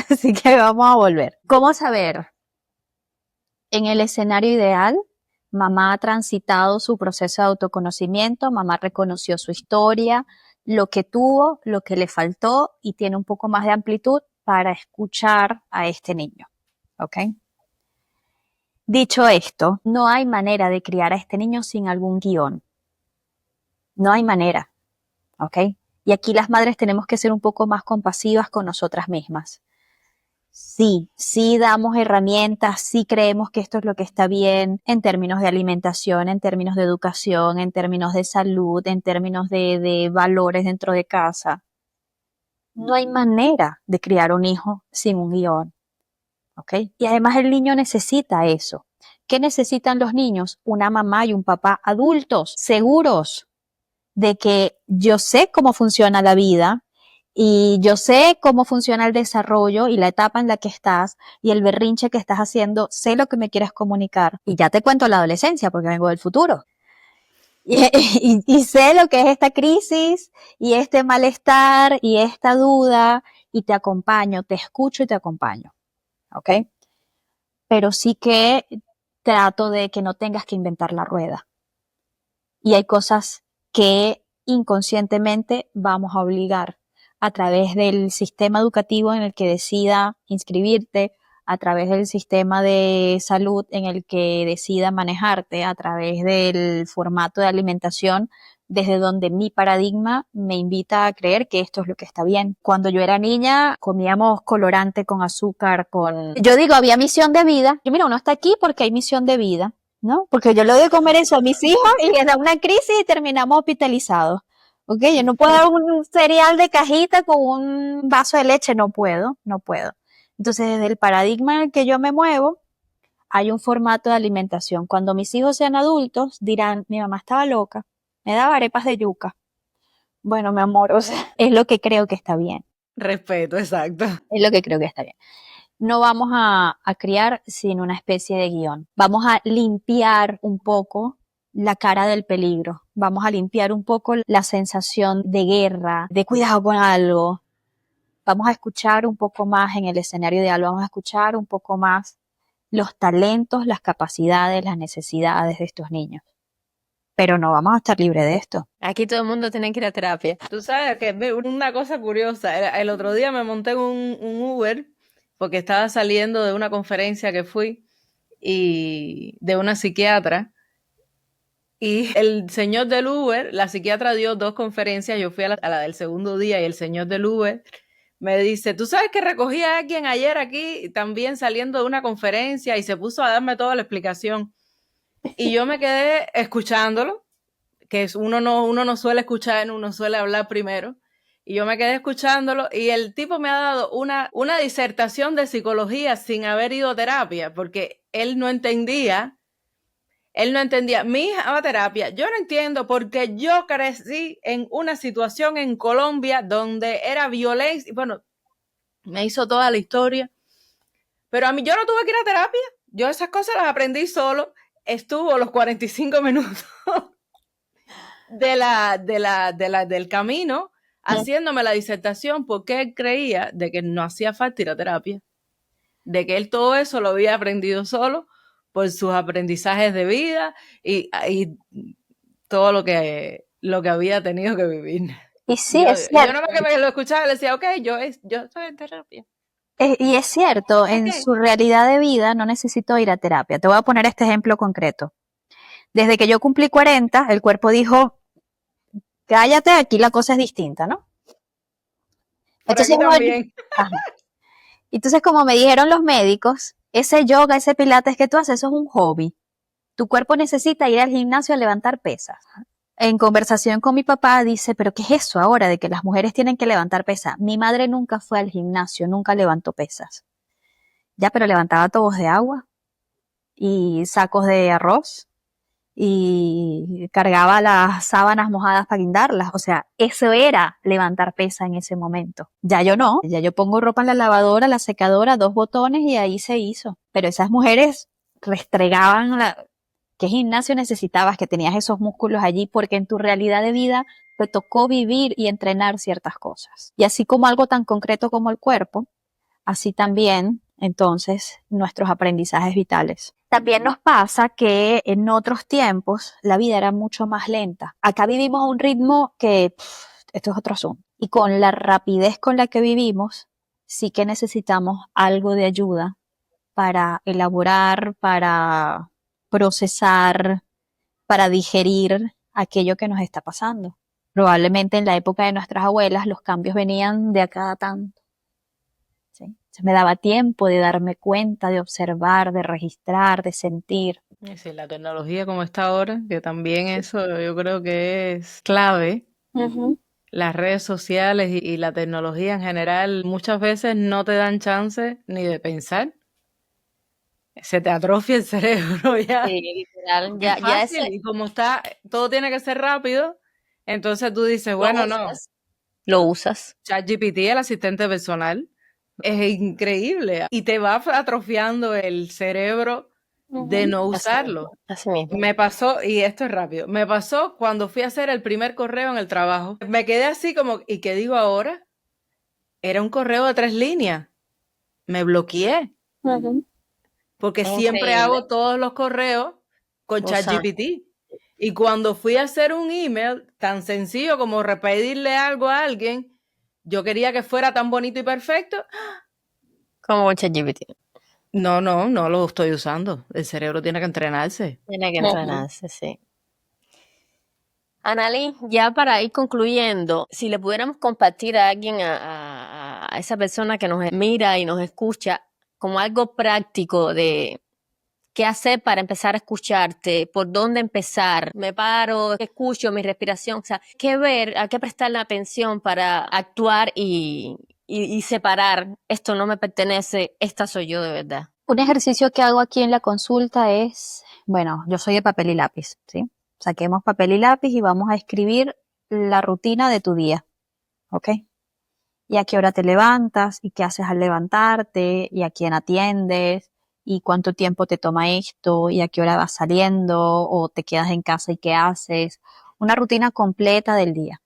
Así que vamos a volver. ¿Cómo saber? En el escenario ideal, mamá ha transitado su proceso de autoconocimiento, mamá reconoció su historia, lo que tuvo, lo que le faltó y tiene un poco más de amplitud para escuchar a este niño, ¿ok? Dicho esto, no hay manera de criar a este niño sin algún guión. No hay manera, ¿ok? Y aquí las madres tenemos que ser un poco más compasivas con nosotras mismas. Sí damos herramientas, sí creemos que esto es lo que está bien en términos de alimentación, en términos de educación, en términos de salud, en términos de valores dentro de casa. No hay manera de criar un hijo sin un guión, ¿ok? Y además el niño necesita eso. ¿Qué necesitan los niños? Una mamá y un papá adultos, seguros de que yo sé cómo funciona la vida y yo sé cómo funciona el desarrollo y la etapa en la que estás y el berrinche que estás haciendo, sé lo que me quieres comunicar. Y ya te cuento la adolescencia porque vengo del futuro. Y sé lo que es esta crisis y este malestar y esta duda y te acompaño, te escucho y te acompaño. ¿Ok? Pero sí que trato de que no tengas que inventar la rueda. Y hay cosas que inconscientemente vamos a obligar a través del sistema educativo en el que decida inscribirte, a través del sistema de salud en el que decida manejarte, a través del formato de alimentación, desde donde mi paradigma me invita a creer que esto es lo que está bien. Cuando yo era niña, comíamos colorante con azúcar, Yo digo, había misión de vida. Yo, mira, uno está aquí porque hay misión de vida, ¿no? Porque yo le doy de comer eso a mis hijos y les da una crisis y terminamos hospitalizados. Ok, yo no puedo dar un cereal de cajita con un vaso de leche, no puedo. Entonces, desde el paradigma en el que yo me muevo, hay un formato de alimentación. Cuando mis hijos sean adultos, dirán, mi mamá estaba loca, me daba arepas de yuca. Bueno, mi amor, o sea, es lo que creo que está bien. Respeto, exacto. Es lo que creo que está bien. No vamos a criar sin una especie de guión. Vamos a limpiar un poco la cara del peligro. Vamos a limpiar un poco la sensación de guerra, de cuidado con algo. Vamos a escuchar un poco más en el escenario ideal, vamos a escuchar un poco más los talentos, las capacidades, las necesidades de estos niños. Pero no vamos a estar libres de esto. Aquí todo el mundo tiene que ir a terapia. Tú sabes que una cosa curiosa, el otro día me monté en un Uber porque estaba saliendo de una conferencia que fui y de una psiquiatra. Y el señor del Uber, la psiquiatra dio 2 conferencias, yo fui a la del segundo día y el señor del Uber me dice, ¿tú sabes que recogí a alguien ayer aquí también saliendo de una conferencia? Y se puso a darme toda la explicación. Y yo me quedé escuchándolo, que uno no suele escuchar, uno suele hablar primero. Y yo me quedé escuchándolo y el tipo me ha dado una disertación de psicología sin haber ido a terapia, porque él no entendía. Mi hija va a terapia. Yo no entiendo porque yo crecí en una situación en Colombia donde era violencia. Bueno, me hizo toda la historia. Pero a mí yo no tuve que ir a terapia. Yo esas cosas las aprendí solo. Estuvo los 45 minutos del camino haciéndome la disertación porque él creía de que no hacía falta ir a terapia. De que él todo eso lo había aprendido solo por sus aprendizajes de vida y todo lo que había tenido que vivir. Y sí, es cierto. Yo no me lo escuchaba y le decía, ok, yo estoy en terapia. Y es cierto, en su realidad de vida no necesito ir a terapia. Te voy a poner este ejemplo concreto. Desde que yo cumplí 40, el cuerpo dijo, cállate, aquí la cosa es distinta, ¿no? Entonces, también. Entonces, como me dijeron los médicos, ese yoga, ese pilates que tú haces, eso es un hobby. Tu cuerpo necesita ir al gimnasio a levantar pesas. En conversación con mi papá dice, pero ¿qué es eso ahora de que las mujeres tienen que levantar pesas? Mi madre nunca fue al gimnasio, nunca levantó pesas. Ya, pero levantaba tubos de agua y sacos de arroz y cargaba las sábanas mojadas para guindarlas. O sea, eso era levantar pesa en ese momento. Ya yo no, ya yo pongo ropa en la lavadora, la secadora, 2 botones y ahí se hizo. Pero esas mujeres restregaban ¿qué gimnasio necesitabas que tenías esos músculos allí? Porque en tu realidad de vida te tocó vivir y entrenar ciertas cosas. Y así como algo tan concreto como el cuerpo, así también, entonces, nuestros aprendizajes vitales. También nos pasa que en otros tiempos la vida era mucho más lenta. Acá vivimos a un ritmo que, esto es otro asunto. Y con la rapidez con la que vivimos, sí que necesitamos algo de ayuda para elaborar, para procesar, para digerir aquello que nos está pasando. Probablemente en la época de nuestras abuelas los cambios venían de a cada tanto. ¿Sí? Me daba tiempo de darme cuenta, de observar, de registrar, de sentir. Sí, la tecnología como está ahora, que también eso yo creo que es clave. Las redes sociales y la tecnología en general muchas veces no te dan chance ni de pensar. Se te atrofia el cerebro ya. Sí, literal. Ya fácil, y como está, todo tiene que ser rápido, entonces tú dices, bueno, no. Lo usas. ChatGPT, el asistente personal, es increíble y te va atrofiando el cerebro de no usarlo. Así mismo. Me pasó, y esto es rápido, me pasó cuando fui a hacer el primer correo en el trabajo. Me quedé así como, ¿y qué digo ahora? Era un correo de 3 líneas. Me bloqueé. Porque siempre hago todos los correos con ChatGPT. Y cuando fui a hacer un email, tan sencillo como repetirle algo a alguien, yo quería que fuera tan bonito y perfecto. Como ChatGPT. No lo estoy usando. El cerebro tiene que entrenarse. Tiene que entrenarse, sí. Analí, ya para ir concluyendo, si le pudiéramos compartir a alguien, a esa persona que nos mira y nos escucha, como algo práctico de qué hacer para empezar a escucharte, por dónde empezar, me paro, escucho mi respiración, o sea, qué ver, a qué prestarle atención para actuar y separar, esto no me pertenece, esta soy yo de verdad. Un ejercicio que hago aquí en la consulta es, bueno, yo soy de papel y lápiz, ¿sí? Saquemos papel y lápiz y vamos a escribir la rutina de tu día, ¿ok? Y a qué hora te levantas, y qué haces al levantarte, y a quién atiendes, y cuánto tiempo te toma esto, y a qué hora vas saliendo, o te quedas en casa y qué haces. Una rutina completa del día.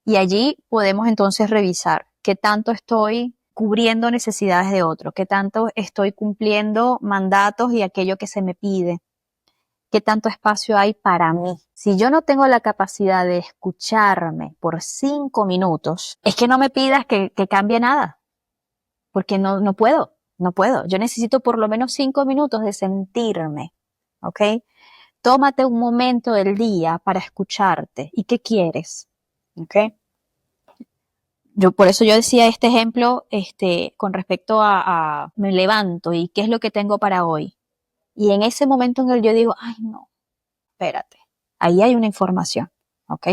Y allí podemos entonces revisar qué tanto estoy cubriendo necesidades de otro, qué tanto estoy cumpliendo mandatos y aquello que se me pide, qué tanto espacio hay para mí. Si yo no tengo la capacidad de escucharme por 5 minutos, es que no me pidas que cambie nada, porque no puedo. Yo necesito por lo menos 5 minutos de sentirme, ¿ok? Tómate un momento del día para escucharte. ¿Y qué quieres? ¿Ok? Por eso yo decía este ejemplo, con respecto a me levanto y qué es lo que tengo para hoy. Y en ese momento en el yo digo, ay no, espérate, ahí hay una información, ¿ok?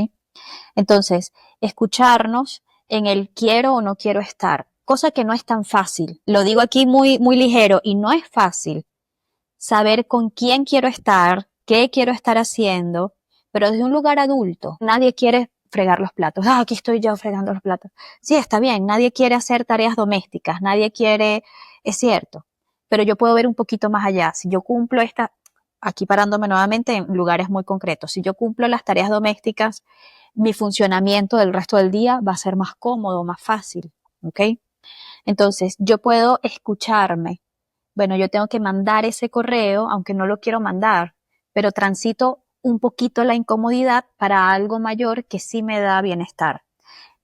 Entonces, escucharnos en el quiero o no quiero estar, cosa que no es tan fácil. Lo digo aquí muy, muy ligero y no es fácil saber con quién quiero estar, qué quiero estar haciendo, pero desde un lugar adulto. Nadie quiere fregar los platos. Ah, aquí estoy yo fregando los platos. Sí, está bien. Nadie quiere hacer tareas domésticas. Nadie quiere, es cierto. Pero yo puedo ver un poquito más allá. Si yo cumplo aquí parándome nuevamente en lugares muy concretos, si yo cumplo las tareas domésticas, mi funcionamiento del resto del día va a ser más cómodo, más fácil. ¿Ok? Entonces, yo puedo escucharme. Bueno, yo tengo que mandar ese correo, aunque no lo quiero mandar, pero transito un poquito la incomodidad para algo mayor que sí me da bienestar.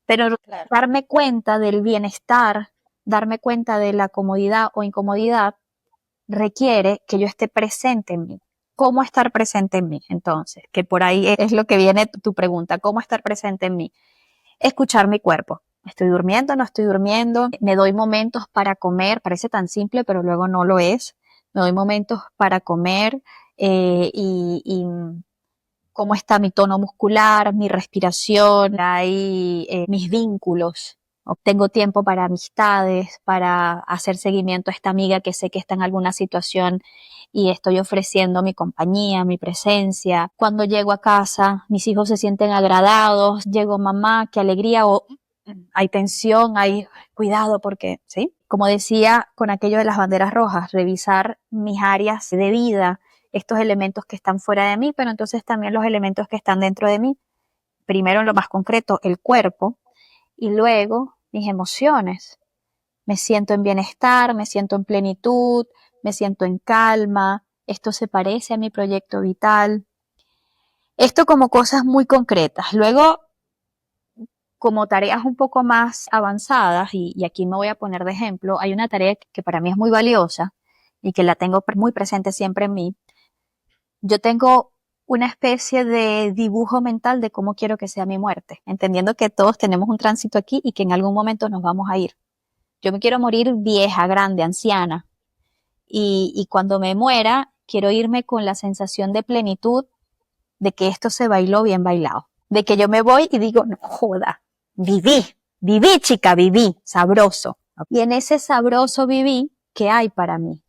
Pero Claro. darme cuenta del bienestar, darme cuenta de la comodidad o incomodidad, requiere que yo esté presente en mí. ¿Cómo estar presente en mí? Entonces, que por ahí es lo que viene tu pregunta, ¿cómo estar presente en mí? Escuchar mi cuerpo. ¿Estoy durmiendo? ¿No estoy durmiendo? Me doy momentos para comer. Parece tan simple, pero luego no lo es. Me doy momentos para comer y cómo está mi tono muscular, mi respiración, mis vínculos. Tengo tiempo para amistades, para hacer seguimiento a esta amiga que sé que está en alguna situación y estoy ofreciendo mi compañía, mi presencia. Cuando llego a casa, mis hijos se sienten agradados, llego mamá, qué alegría, o hay tensión, hay cuidado porque, ¿sí? Como decía con aquello de las banderas rojas, revisar mis áreas de vida, estos elementos que están fuera de mí, pero entonces también los elementos que están dentro de mí. Primero en lo más concreto, el cuerpo, y luego mis emociones. Me siento en bienestar, me siento en plenitud, me siento en calma, esto se parece a mi proyecto vital. Esto como cosas muy concretas. Luego, como tareas un poco más avanzadas, y aquí me voy a poner de ejemplo, hay una tarea que para mí es muy valiosa y que la tengo muy presente siempre en mí. Yo tengo una especie de dibujo mental de cómo quiero que sea mi muerte, entendiendo que todos tenemos un tránsito aquí y que en algún momento nos vamos a ir. Yo me quiero morir vieja, grande, anciana, y cuando me muera, quiero irme con la sensación de plenitud de que esto se bailó bien bailado, de que yo me voy y digo, no joda, viví chica, viví, sabroso. Y en ese sabroso viví, ¿qué hay para mí?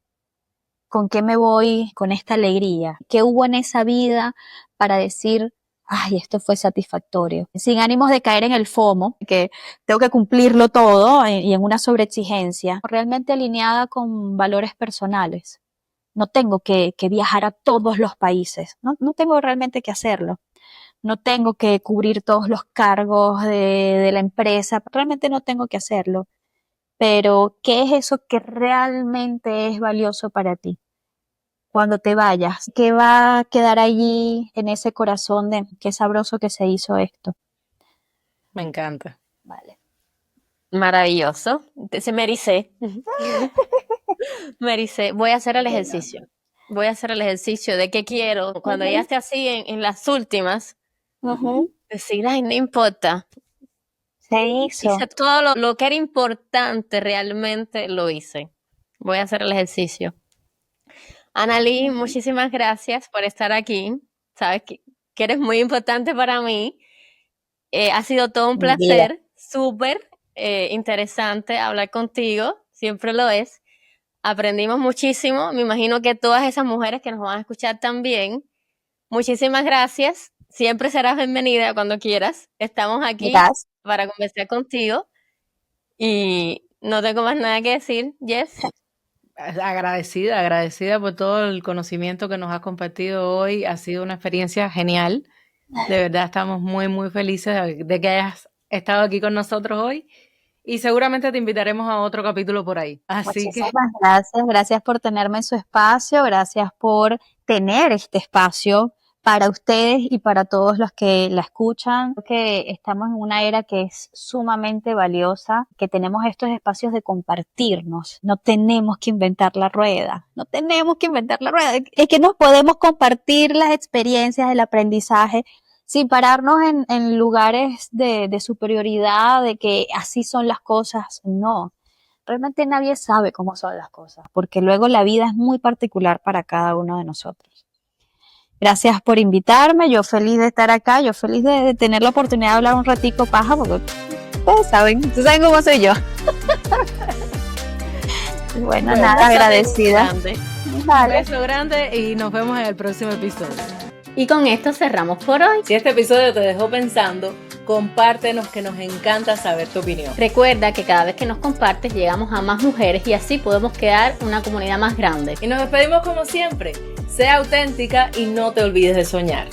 ¿Con qué me voy con esta alegría? ¿Qué hubo en esa vida para decir, ay, esto fue satisfactorio? Sin ánimos de caer en el FOMO, que tengo que cumplirlo todo y en una sobreexigencia, realmente alineada con valores personales. No tengo que viajar a todos los países, no tengo realmente que hacerlo. No tengo que cubrir todos los cargos de la empresa, realmente no tengo que hacerlo. Pero, ¿qué es eso que realmente es valioso para ti? cuando te vayas? ¿Qué va a quedar allí en ese corazón de qué sabroso que se hizo esto? Me encanta. Vale. Maravilloso. Se me ericé. Me ericé. Voy a hacer el ejercicio. Voy a hacer el ejercicio de qué quiero. Cuando ya esté así en las últimas, decir, ay, no importa. Se hizo. Hice todo lo que era importante, realmente lo hice. Voy a hacer el ejercicio. Analí, muchísimas gracias por estar aquí. Sabes que eres muy importante para mí. Ha sido todo un placer, súper interesante hablar contigo, siempre lo es. Aprendimos muchísimo, me imagino que todas esas mujeres que nos van a escuchar también. Muchísimas gracias, siempre serás bienvenida cuando quieras. Estamos aquí para conversar contigo y no tengo más nada que decir, Jess. Agradecida por todo el conocimiento que nos has compartido hoy. Ha sido una experiencia genial. De verdad estamos muy, muy felices de que hayas estado aquí con nosotros hoy y seguramente te invitaremos a otro capítulo por ahí. Así que gracias por tenerme en su espacio, gracias por tener este espacio para ustedes y para todos los que la escuchan. Creo que estamos en una era que es sumamente valiosa, que tenemos estos espacios de compartirnos. No tenemos que inventar la rueda, Es que nos podemos compartir las experiencias, el aprendizaje, sin pararnos en lugares de superioridad, de que así son las cosas. No, realmente nadie sabe cómo son las cosas, porque luego la vida es muy particular para cada uno de nosotros. Gracias por invitarme, yo feliz de estar acá, yo feliz de tener la oportunidad de hablar un ratico paja, porque ustedes saben cómo soy yo. Bueno, nada, agradecida. Un beso grande y nos vemos en el próximo episodio. Y con esto cerramos por hoy. Si este episodio te dejó pensando, compártenos, que nos encanta saber tu opinión. Recuerda que cada vez que nos compartes llegamos a más mujeres y así podemos crear una comunidad más grande. Y nos despedimos como siempre. Sea auténtica y no te olvides de soñar.